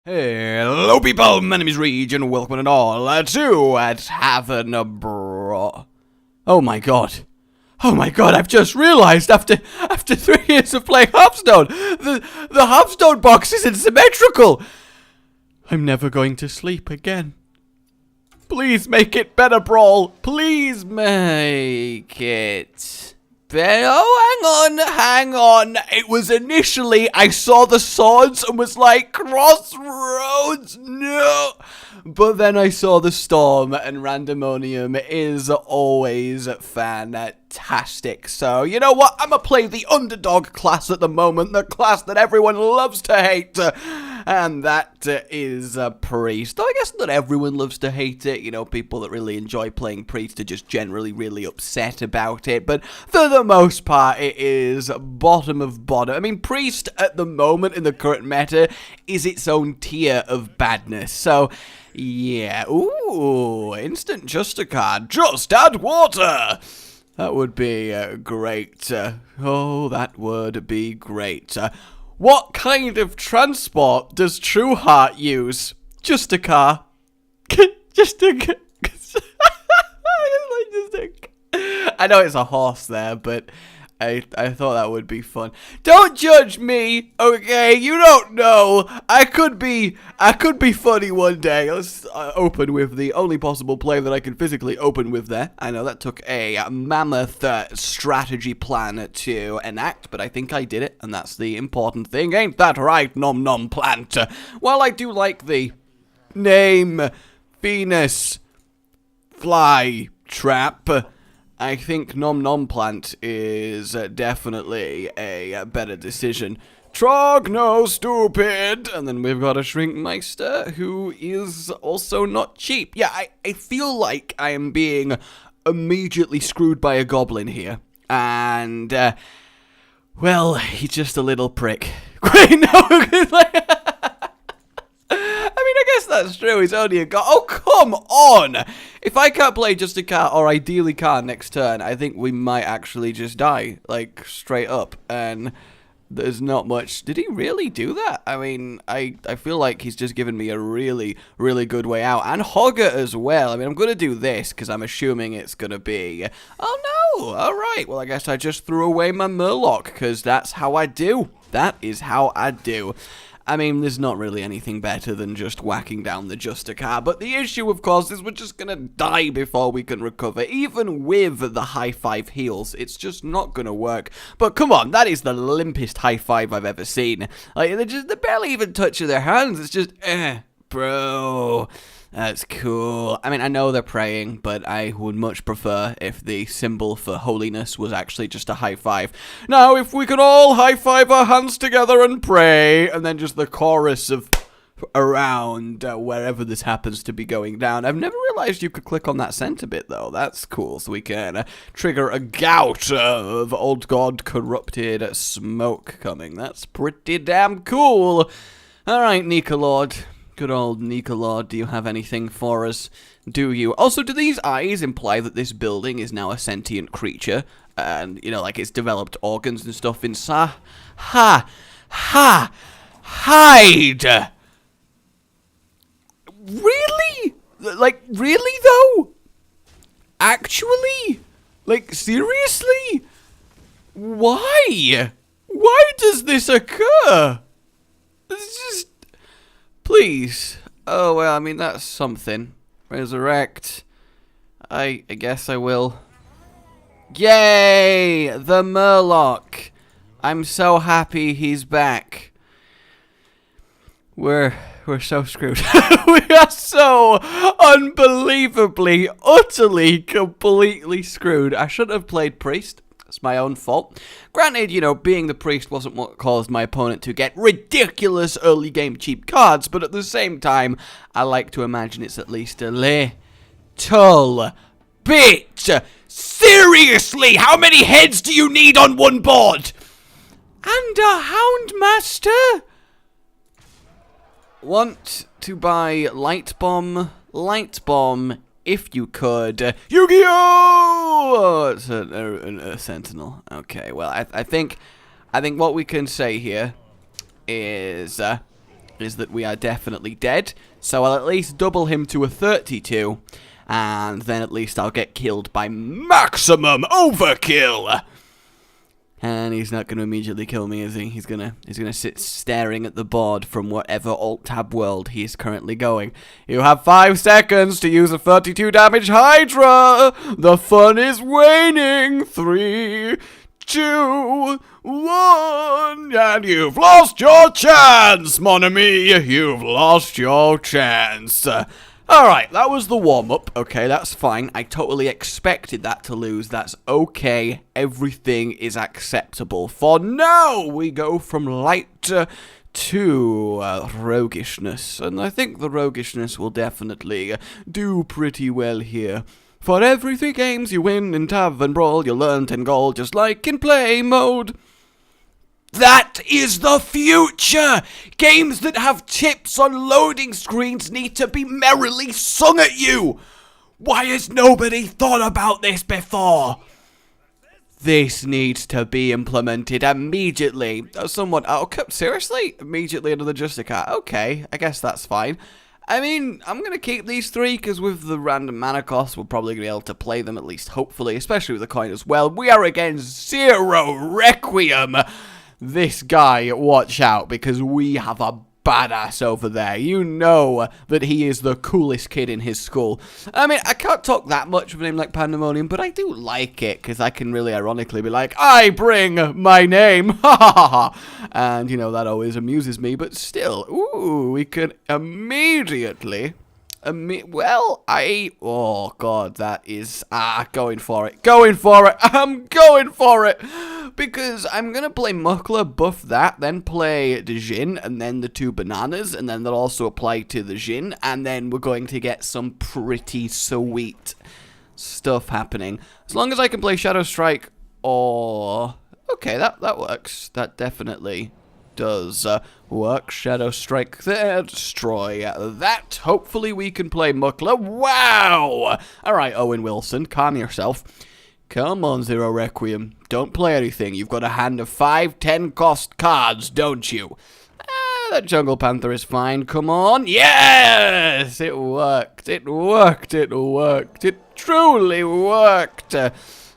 Hello people, my name is Rage and welcome and all to Tavern Brawl. Oh my god, I've just realized after 3 years of playing Hearthstone, the Hearthstone box isn't symmetrical. I'm never going to sleep again. Please make it better, Brawl. Please make it better. Oh, hang on. It was initially, I saw the swords and was like, Crossroads, no. But then I saw the storm, and Randomonium is always fantastic. So, you know what? I'm gonna play the underdog class at the moment, the class that everyone loves to hate. And that is Priest. Though I guess not everyone loves to hate it. You know, people that really enjoy playing Priest are just generally really upset about it. But for the most part, it is bottom of bottom. I mean, Priest at the moment in the current meta is its own tier of badness. So, yeah. Ooh, instant Justicar. Just add water. That would be great. Oh, that would be great. What kind of transport does True Heart use? Just a car. Just a car. I know it's a horse there, but I thought that would be fun. Don't judge me, okay? You don't know. I could be funny one day. Let's open with the only possible play that I can physically open with there. I know that took a mammoth strategy plan to enact, but I think I did it, and that's the important thing. Ain't that right, Nom Nom Plant? While I do like the name Venus Fly Trap, I think Nom Nom Plant is definitely a better decision. Trog, no, stupid! And then we've got a Shrinkmeister, who is also not cheap. Yeah, I feel like I am being immediately screwed by a goblin here. And, well, he's just a little prick. Wait, no, I guess that's true. He's only a god. Oh, come on! If I can't play just a car, or ideally car next turn, I think we might actually just die, like, straight up. And there's not much. Did he really do that? I mean, I feel like he's just given me a really, really good way out. And Hogger as well. I mean, I'm going to do this, because I'm assuming it's going to be... Oh, no! Alright, well, I guess I just threw away my Murloc, because that's how I do. That is how I do. I mean, there's not really anything better than just whacking down the Justicar, but the issue, of course, is we're just gonna die before we can recover. Even with the high five heals, it's just not gonna work. But come on, that is the limpest high five I've ever seen. Like, they're barely even touching their hands. It's just, bro. That's cool. I mean, I know they're praying, but I would much prefer if the symbol for holiness was actually just a high five. Now, if we could all high five our hands together and pray, and then just the chorus of around wherever this happens to be going down. I've never realized you could click on that center bit, though. That's cool. So we can trigger a gout of old god corrupted smoke coming. That's pretty damn cool. All right, Nika Lord. Good old Nika Lord, do you have anything for us? Do you? Also, do these eyes imply that this building is now a sentient creature? And, you know, like it's developed organs and stuff inside? Hide! Really? Like, really, though? Actually? Like, seriously? Why? Why does this occur? It's just... Please. Oh, well, I mean, that's something. Resurrect. I guess I will. Yay! The Murloc. I'm so happy he's back. We're so screwed. We are so unbelievably, utterly, completely screwed. I should have played Priest. It's my own fault. Granted, you know, being the priest wasn't what caused my opponent to get ridiculous early game cheap cards, but at the same time, I like to imagine it's at least a little bit. Seriously, how many heads do you need on one board? And a Houndmaster? Want to buy Light Bomb, if you could. Yu-Gi-Oh! It's a Sentinel. Okay, well, I think what we can say here is is that we are definitely dead. So I'll at least double him to a 32. And then at least I'll get killed by maximum overkill. And he's not going to immediately kill me, is he? He's gonna sit staring at the board from whatever alt-tab world he is currently going. You have 5 seconds to use a 32 damage Hydra! The fun is waning! 3, 2, 1, and you've lost your chance, mon ami! You've lost your chance. Alright, that was the warm-up. Okay, that's fine. I totally expected that to lose. That's okay. Everything is acceptable. For now, we go from light to roguishness. And I think the roguishness will definitely do pretty well here. For every 3 games you win in Tavern Brawl, you'll earn 10 gold just like in play mode. That is the future! Games that have chips on loading screens need to be merrily sung at you! Why has nobody thought about this before? This needs to be implemented immediately. Someone, seriously? Immediately another Justicar. Okay, I guess that's fine. I mean, I'm going to keep these 3, because with the random mana cost, we're probably going to be able to play them, at least hopefully, especially with the coin as well. We are against Zero Requiem. This guy, watch out, because we have a badass over there. You know that he is the coolest kid in his school. I mean, I can't talk that much of a name like Pandemonium, but I do like it, because I can really ironically be like, I bring my name, ha ha ha ha, and, you know, that always amuses me, but still, ooh, we could immediately... oh god, that is, going for it, I'm going for it, because I'm gonna play Muckler, buff that, then play the Jhin, and then the 2 bananas, and then they'll also apply to the Jhin, and then we're going to get some pretty sweet stuff happening, as long as I can play Shadow Strike, or, okay, that works, that definitely does work. Shadow Strike there, destroy that. Hopefully we can play Muckler. Wow! Alright, Owen Wilson, calm yourself. Come on, Zero Requiem. Don't play anything. You've got a hand of 5 10 cost cards, don't you? That Jungle Panther is fine. Come on. Yes! It worked. It worked. It worked. It truly worked.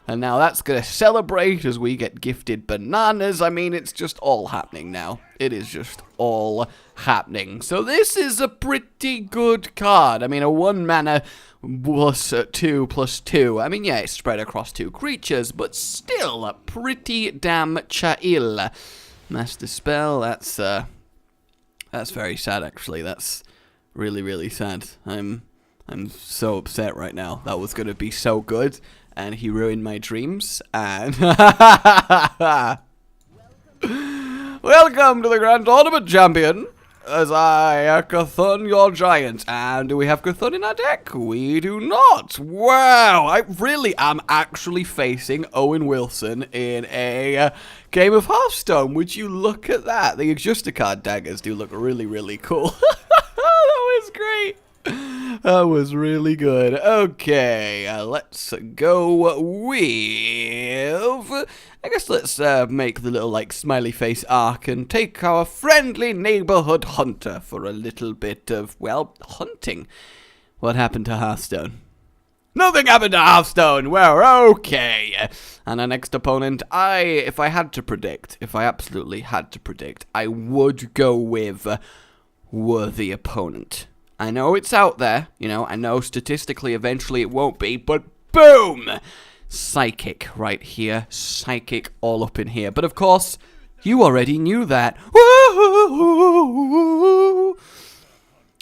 And now that's going to celebrate as we get gifted bananas. I mean, it's just all happening now. It is just all happening. So this is a pretty good card. I mean, a 1 mana plus 2/2. I mean, yeah, it's spread across 2 creatures, but still pretty damn chill. Master Spell, that's very sad, actually. That's really, really sad. I'm so upset right now. That was going to be so good. And he ruined my dreams, and welcome to the Grand Tournament, champion, as I, Cthulhu, your giant. And do we have Cthulhu in our deck? We do not. Wow, I really am actually facing Owen Wilson in a game of Hearthstone. Would you look at that? The Justicar daggers do look really, really cool. That was great. That was really good. Okay, let's go with... I guess let's make the little, like, smiley face arc and take our friendly neighborhood hunter for a little bit of, well, hunting. What happened to Hearthstone? Nothing happened to Hearthstone. We're okay. And our next opponent, if I had to predict, if I absolutely had to predict, I would go with worthy opponent. I know it's out there, you know, I know statistically eventually it won't be, but boom! Psychic right here, Psychic all up in here. But of course, you already knew that. Woo!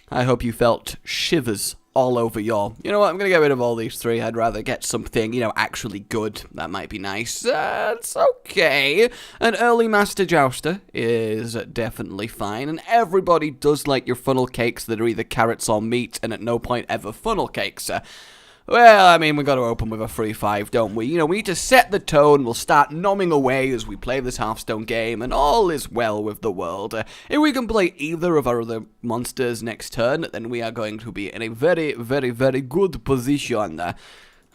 I hope you felt shivers all over your... You know what, I'm going to get rid of all these 3. I'd rather get something, you know, actually good. That might be nice. It's okay. An early Master Jouster is definitely fine. And everybody does like your funnel cakes that are either carrots or meat and at no point ever funnel cakes. Well, I mean, we've got to open with a 3-5, don't we? You know, we need to set the tone. We'll start nomming away as we play this Hearthstone game, and all is well with the world. If we can play either of our other monsters next turn, then we are going to be in a very, very, very good position.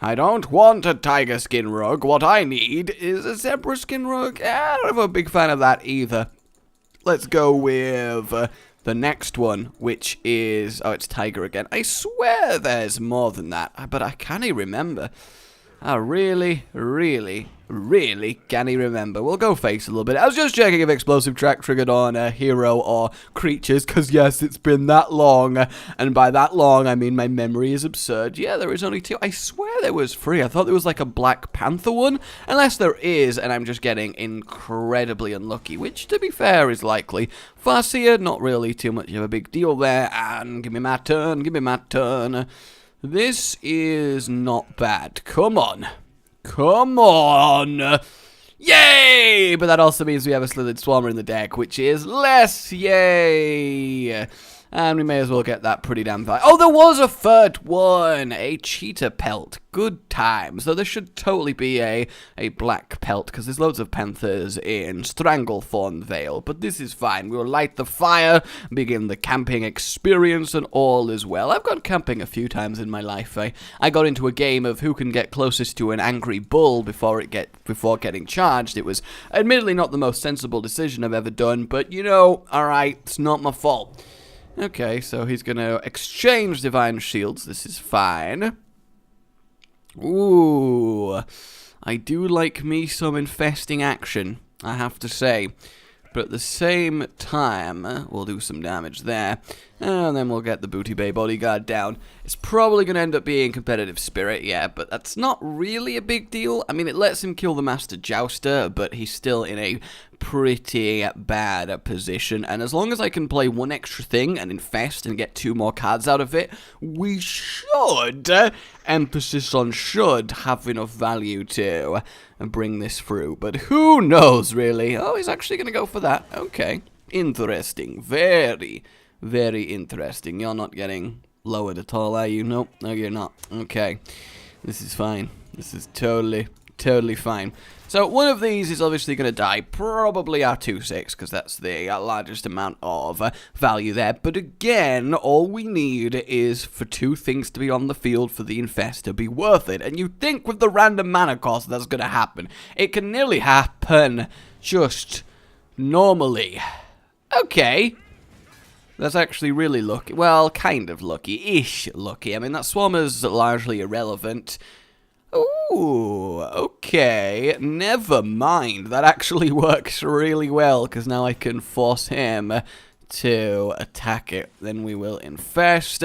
I don't want a tiger skin rogue. What I need is a zebra skin rogue. I'm not a big fan of that either. Let's go with the next one, which is... Oh, it's Tiger again. I swear there's more than that, but I can't remember. I really can't remember. We'll go face a little bit. I was just checking if explosive track triggered on a hero or creatures, because yes, it's been that long. And by that long, I mean my memory is absurd. Yeah, there is only 2. I swear there was 3. I thought there was like a Black Panther one. Unless there is, and I'm just getting incredibly unlucky, which to be fair is likely. Farseer, not really too much of a big deal there. And give me my turn, give me my turn. This is not bad. Come on. Come on. Yay! But that also means we have a Slithered Swarmer in the deck, which is less. Yay! And we may as well get that pretty damn fast. Oh, there was a third one! A cheetah pelt. Good time. So there should totally be a black pelt, because there's loads of panthers in Stranglethorn Vale. But this is fine. We'll light the fire, begin the camping experience, and all is well. I've gone camping a few times in my life. I got into a game of who can get closest to an angry bull before getting charged. It was admittedly not the most sensible decision I've ever done, but you know, alright, it's not my fault. Okay, so he's going to exchange Divine Shields. This is fine. Ooh, I do like me some infesting action, I have to say. But at the same time, we'll do some damage there. And then we'll get the Booty Bay Bodyguard down. It's probably going to end up being Competitive Spirit, yeah, but that's not really a big deal. I mean, it lets him kill the Master Jouster, but he's still in a pretty bad position. And as long as I can play one extra thing and infest and get 2 more cards out of it, we should, emphasis on should, have enough value to bring this through. But who knows, really? Oh, he's actually going to go for that. Okay. Interesting. Very, very interesting. You're not getting lowered at all, are you? Nope. No, you're not. Okay. This is fine. This is totally fine. So one of these is obviously going to die, probably our 2/6, because that's the largest amount of value there. But again, all we need is for 2 things to be on the field for the infest to be worth it. And you'd think with the random mana cost that's going to happen. It can nearly happen just normally. Okay. That's actually really lucky. Well, kind of lucky-ish lucky. I mean, that Swarmer's largely irrelevant. Ooh, okay, never mind. That actually works really well, because now I can force him to attack it. Then we will infest.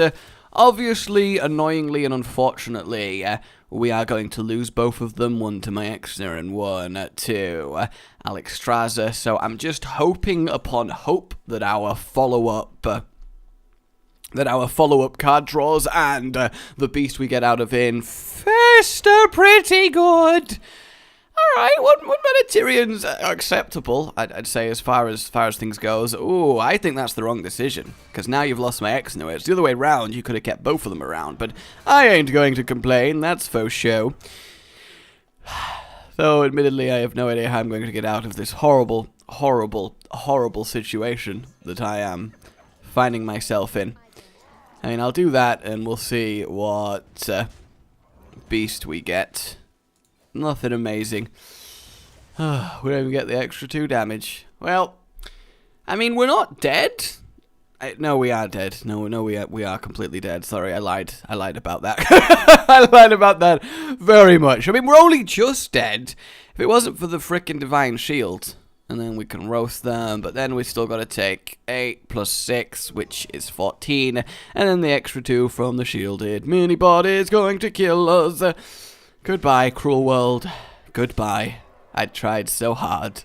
Obviously, annoyingly and unfortunately, we are going to lose both of them, one to my Exner and one to Alexstrasza. So I'm just hoping upon hope that our follow-up card draws and the beast we get out of infest are pretty good. Alright, one mana Tyrion's acceptable, I'd say, as far as things goes. Ooh, I think that's the wrong decision, because now you've lost my Exner. It's the other way around. You could have kept both of them around, but I ain't going to complain, that's for show. Though, admittedly, I have no idea how I'm going to get out of this horrible situation that I am finding myself in. I mean, I'll do that, and we'll see what beast we get. Nothing amazing. We don't even get the extra 2 damage. Well, I mean, we're not dead. No, we are dead. No, we are completely dead. Sorry, I lied about that. I lied about that very much. I mean, we're only just dead. If it wasn't for the frickin' Divine Shield. And then we can roast them, but then we still got to take 8 plus 6, which is 14, and then the extra 2 from the shielded mini-bot is going to kill us. Goodbye, cruel world. Goodbye. I tried so hard.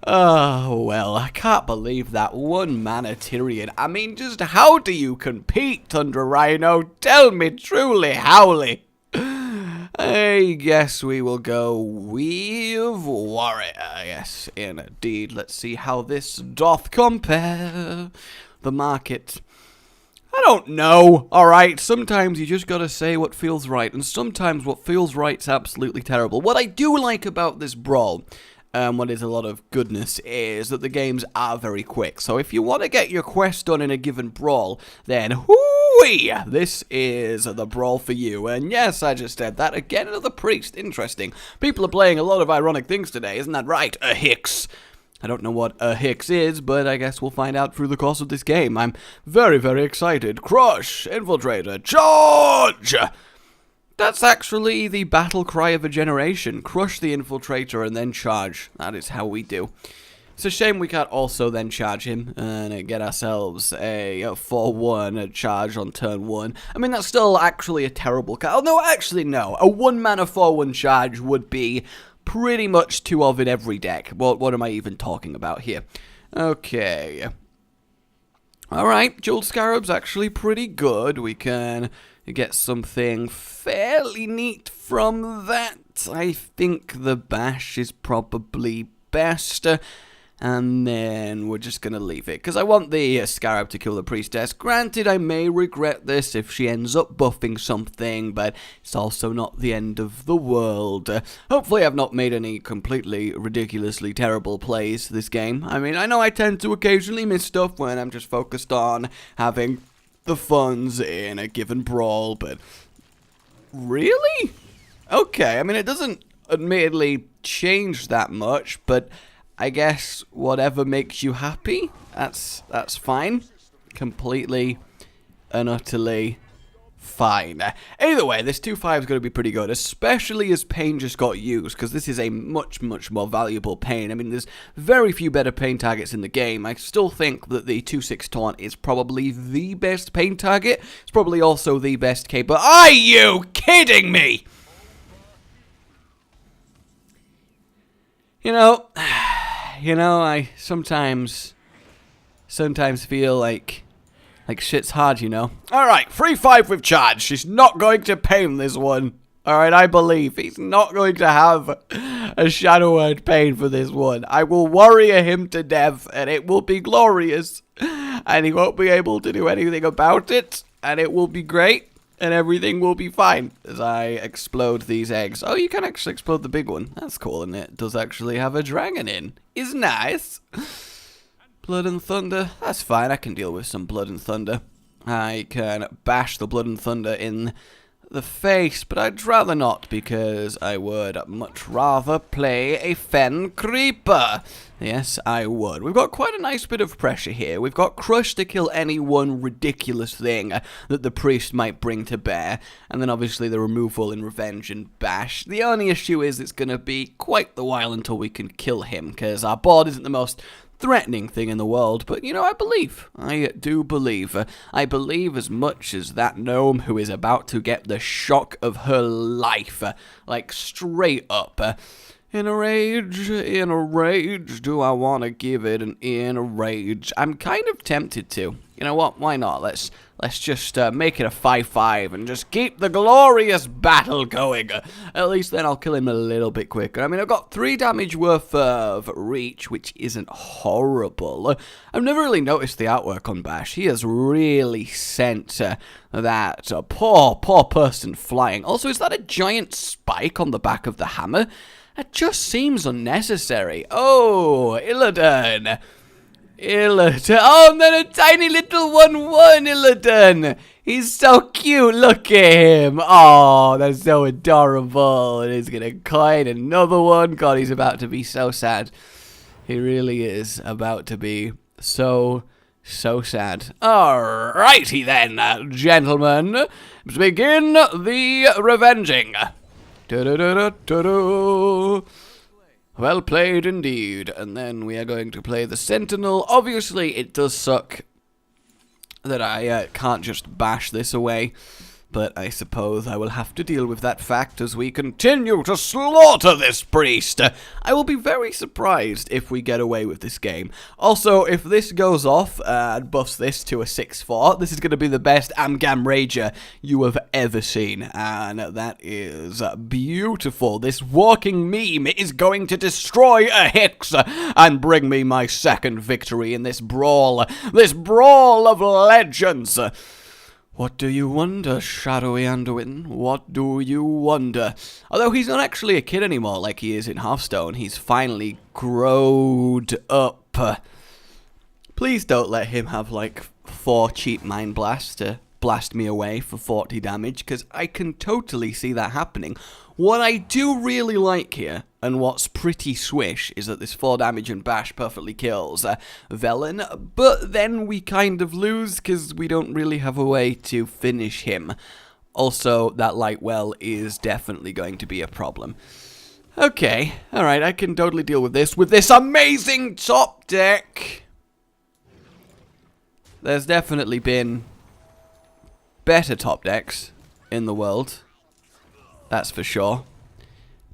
Oh, well, I can't believe that 1 mana Tyrion. I mean, just how do you compete under Rhino? Tell me truly, Howley. I guess we will go with Warrior. Yes, indeed. Let's see how this doth compare. The market. I don't know, alright? Sometimes you just gotta say what feels right, and sometimes what feels right's absolutely terrible. What I do like about this Brawl, what is a lot of goodness, is that the games are very quick. So if you want to get your quest done in a given Brawl, then hooey, this is the Brawl for you. And yes, I just said that again. Another priest. Interesting. People are playing a lot of ironic things today, isn't that right? A Hicks. I don't know what a Hicks is, but I guess we'll find out through the course of this game. I'm very, very excited. Crush! Infiltrator! Charge! That's actually the battle cry of a generation. Crush the Infiltrator and then charge. That is how we do. It's a shame we can't also then charge him and get ourselves a 4-1 charge on turn 1. I mean, that's still actually a terrible card. Oh, no, actually, no. A 1-mana 4-1 charge would be pretty much 2 of in every deck. What am I even talking about here? Okay. Alright, Jeweled Scarab's actually pretty good. We can get something fairly neat from that. I think the Bash is probably best. And then we're just going to leave it, because I want the Scarab to kill the Priestess. Granted, I may regret this if she ends up buffing something, but it's also not the end of the world. Hopefully I've not made any completely ridiculously terrible plays this game. I mean, I know I tend to occasionally miss stuff when I'm just focused on having the funds in a given brawl, but really? Okay, I mean, it doesn't admittedly change that much, but I guess whatever makes you happy, that's fine. Completely and utterly fine. Either way, this 2-5 is going to be pretty good, especially as Pain just got used, because this is a much, much more valuable Pain. I mean, there's very few better Pain targets in the game. I still think that the 2-6 taunt is probably the best Pain target. It's probably also the best K, but are you kidding me? You know, I sometimes feel like shit's hard, you know. Alright, 3-5 with charge. She's not going to Pain this one. Alright, I believe. He's not going to have a Shadow Word Pain for this one. I will warrior him to death, and it will be glorious. And he won't be able to do anything about it, and it will be great. And everything will be fine as I explode these eggs. Oh, you can actually explode the big one. That's cool, and it does actually have a dragon in. Is nice. Blood and Thunder. That's fine. I can deal with some Blood and Thunder. I can bash the Blood and Thunder in the face, but I'd rather not, because I would much rather play a Fen Creeper. Yes, I would. We've got quite a nice bit of pressure here. We've got Crush to kill any one ridiculous thing that the Priest might bring to bear, and then obviously the removal in Revenge and Bash. The only issue is it's going to be quite the while until we can kill him, because our board isn't the most threatening thing in the world, but you know, I believe. I do believe. I believe as much as that gnome who is about to get the shock of her life, like straight up. In a rage, do I want to give it an in a rage? I'm kind of tempted to. You know what? Why not? Let's just make it a 5-5 and just keep the glorious battle going. At least then I'll kill him a little bit quicker. I mean, I've got 3 damage worth of reach, which isn't horrible. I've never really noticed the artwork on Bash. He has really sent that poor person flying. Also, is that a giant spike on the back of the hammer? That just seems unnecessary. Oh, Illidan. Oh, and then a tiny little 1-1 Illidan. He's so cute. Look at him. Oh, that's so adorable. And he's going to coin another one. God, he's about to be so sad. He really is about to be so sad. Alrighty then, gentlemen. Let's begin the revenging. Well played indeed. And then we are going to play the Sentinel. Obviously, it does suck that I can't just bash this away, but I suppose I will have to deal with that fact as we continue to slaughter this priest. I will be very surprised if we get away with this game. Also, if this goes off and buffs this to a 6-4, this is going to be the best Amgam Rager you have ever seen, and that is beautiful. This walking meme is going to destroy a Hicks and bring me my second victory in this brawl of legends. What do you wonder, shadowy Anduin? What do you wonder? Although he's not actually a kid anymore like he is in Hearthstone. He's finally growed up. Please don't let him have like 4 cheap Mind Blasts to blast me away for 40 damage, because I can totally see that happening. What I do really like here And what's pretty swish is that this 4 damage and bash perfectly kills Velen, but then we kind of lose because we don't really have a way to finish him. Also, that light well is definitely going to be a problem. Okay, alright, I can totally deal with this amazing top deck. There's definitely been better top decks in the world, that's for sure.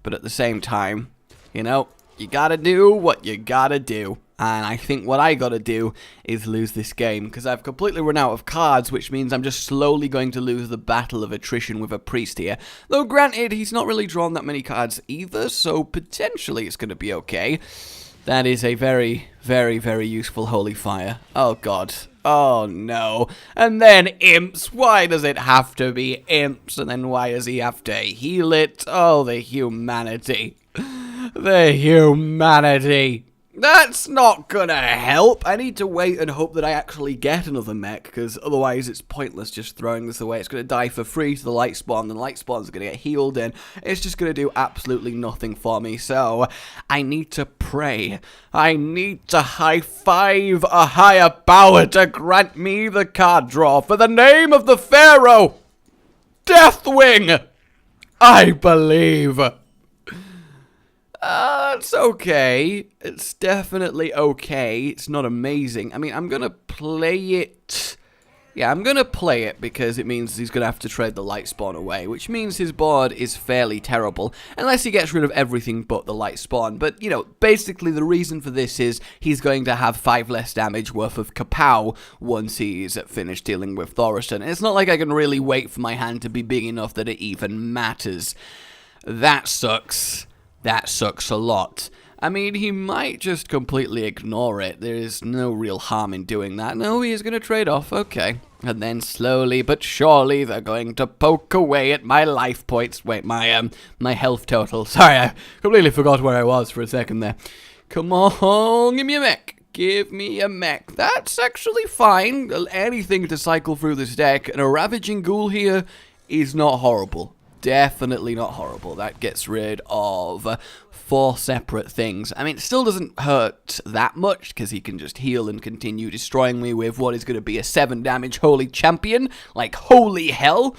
But at the same time, you know, you gotta do what you gotta do. And I think what I gotta do is lose this game, because I've completely run out of cards, which means I'm just slowly going to lose the battle of attrition with a priest here. Though granted, he's not really drawn that many cards either, so potentially it's gonna be okay. That is a very, very, very useful holy fire. Oh god. Oh no. And then imps. Why does it have to be imps? And then why does he have to heal it? Oh, the humanity. The humanity. That's not gonna help. I need to wait and hope that I actually get another mech, because otherwise it's pointless just throwing this away. It's gonna die for free to the light spawn, and the light spawn's gonna get healed in. It's just gonna do absolutely nothing for me, so I need to pray. I need to high-five a higher power to grant me the card draw for the name of the Pharaoh! Deathwing! I believe. It's okay. It's definitely okay. It's not amazing. I mean, I'm gonna play it. Yeah, I'm gonna play it because it means he's gonna have to trade the light spawn away, which means his board is fairly terrible, unless he gets rid of everything but the light spawn. But, you know, basically the reason for this is he's going to have 5 less damage worth of kapow once he's finished dealing with Thorsten. And it's not like I can really wait for my hand to be big enough that it even matters. That sucks. That sucks a lot. I mean, he might just completely ignore it. There is no real harm in doing that. No, he is going to trade off. Okay. And then slowly but surely they're going to poke away at my life points. Wait, my health total. Sorry, I completely forgot where I was for a second there. Come on, give me a mech. Give me a mech. That's actually fine. Anything to cycle through this deck. And a Ravaging Ghoul here is not horrible. Definitely not horrible. That gets rid of 4 separate things. I mean, it still doesn't hurt that much, because he can just heal and continue destroying me with what is going to be a 7 damage holy champion. Like, holy hell.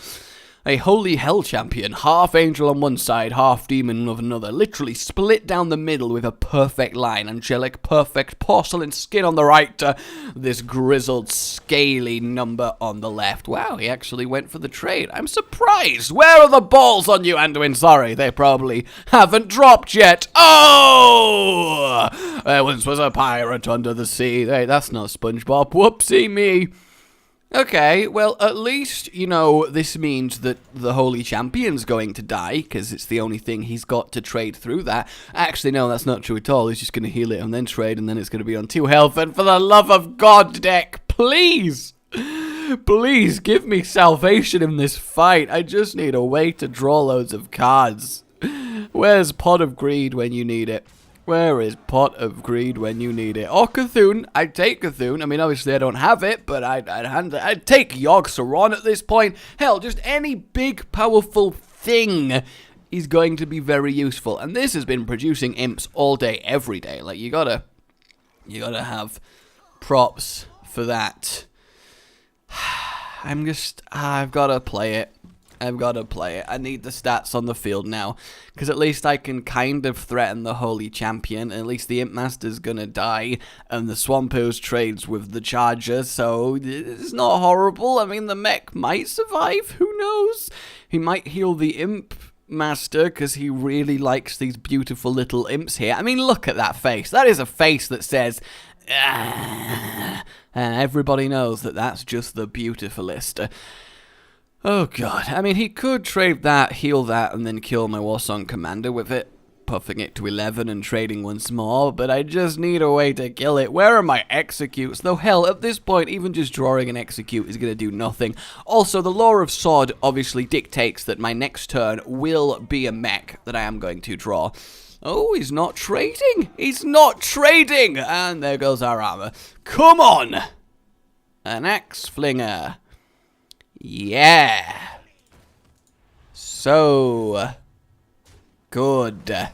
A holy hell champion. Half angel on one side, half demon on another. Literally split down the middle with a perfect line. Angelic, perfect, porcelain skin on the right. This grizzled, scaly number on the left. Wow, he actually went for the trade. I'm surprised. Where are the balls on you, Anduin? Sorry, they probably haven't dropped yet. Oh! There once was a pirate under the sea. Hey, that's not SpongeBob. Whoopsie me. Okay, well, at least, you know, this means that the Holy Champion's going to die, because it's the only thing he's got to trade through that. Actually, no, that's not true at all. He's just going to heal it and then trade, and then it's going to be on 2 health. And for the love of God, deck, please, please give me salvation in this fight. I just need a way to draw loads of cards. Where's Pot of Greed when you need it? Where is Pot of Greed when you need it? Or Cthulhu. I'd take Cthulhu. I mean, obviously I don't have it, but I'd take Yogg-Saron at this point. Hell, just any big, powerful thing is going to be very useful. And this has been producing imps all day, every day. Like, you gotta have props for that. I've gotta play it. I've got to play it. I need the stats on the field now, because at least I can kind of threaten the Holy Champion, and at least the Imp Master's gonna die, and the Swampos trades with the Charger, so it's not horrible. I mean, the mech might survive, who knows? He might heal the Imp Master, because he really likes these beautiful little imps here. I mean, look at that face. That is a face that says, ah, and everybody knows that that's just the beautifulest. Oh god, I mean, he could trade that, heal that, and then kill my Warsong Commander with it, puffing it to 11 and trading once more, but I just need a way to kill it. Where are my executes? Though hell, at this point, even just drawing an execute is going to do nothing. Also, the lore of Sod obviously dictates that my next turn will be a mech that I am going to draw. Oh, he's not trading! He's not trading! And there goes our armor. Come on! An Axe Flinger. Yeah. So good.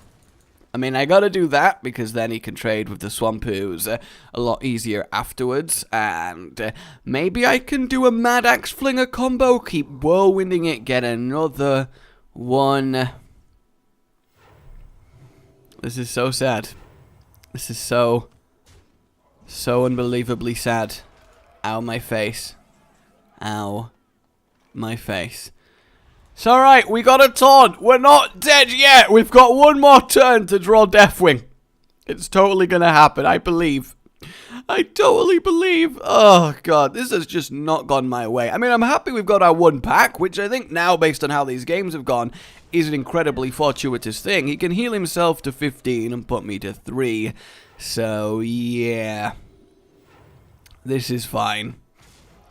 I mean, I gotta do that because then he can trade with the Swampoos a lot easier afterwards. And maybe I can do a Mad Axe Flinger combo, keep whirlwinding it, get another one. This is so sad. This is so unbelievably sad. Ow, my face. Ow, my face. It's alright, we got a taunt. We're not dead yet. We've got one more turn to draw Deathwing. It's totally gonna happen, I believe. I totally believe. Oh, God, this has just not gone my way. I mean, I'm happy we've got our one pack, which I think now, based on how these games have gone, is an incredibly fortuitous thing. He can heal himself to 15 and put me to 3. So, yeah. This is fine.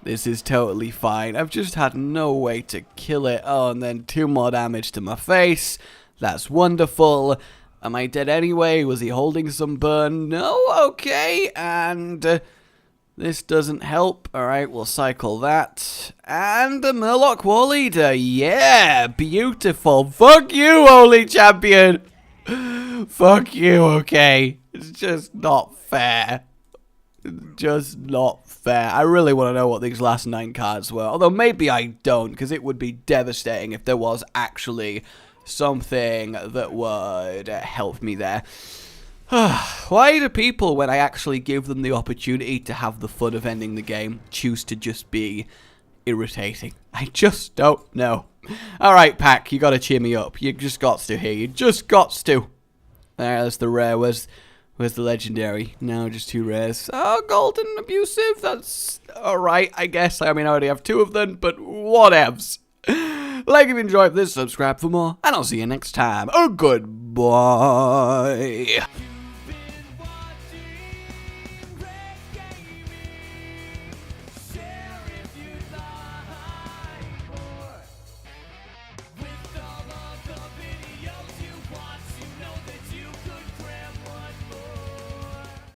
This is totally fine. I've just had no way to kill it. Oh, and then 2 more damage to my face. That's wonderful. Am I dead anyway? Was he holding some burn? No? Okay. And this doesn't help. Alright, we'll cycle that. And the Murloc War Leader. Yeah, beautiful. Fuck you, Holy Champion. Fuck you, okay? It's just not fair. Just not fair. I really want to know what these last 9 cards were. Although maybe I don't, because it would be devastating if there was actually something that would help me there. Why do people, when I actually give them the opportunity to have the fun of ending the game, choose to just be irritating? I just don't know. Alright, Pack, you gotta cheer me up. You just got to here. You just got to. There's the rare. Where's the legendary? No, just 2 rares. Oh, golden abusive. That's alright, I guess. I mean, I already have 2 of them, but whatevs. Like if you enjoyed this, subscribe for more, and I'll see you next time. Oh, goodbye.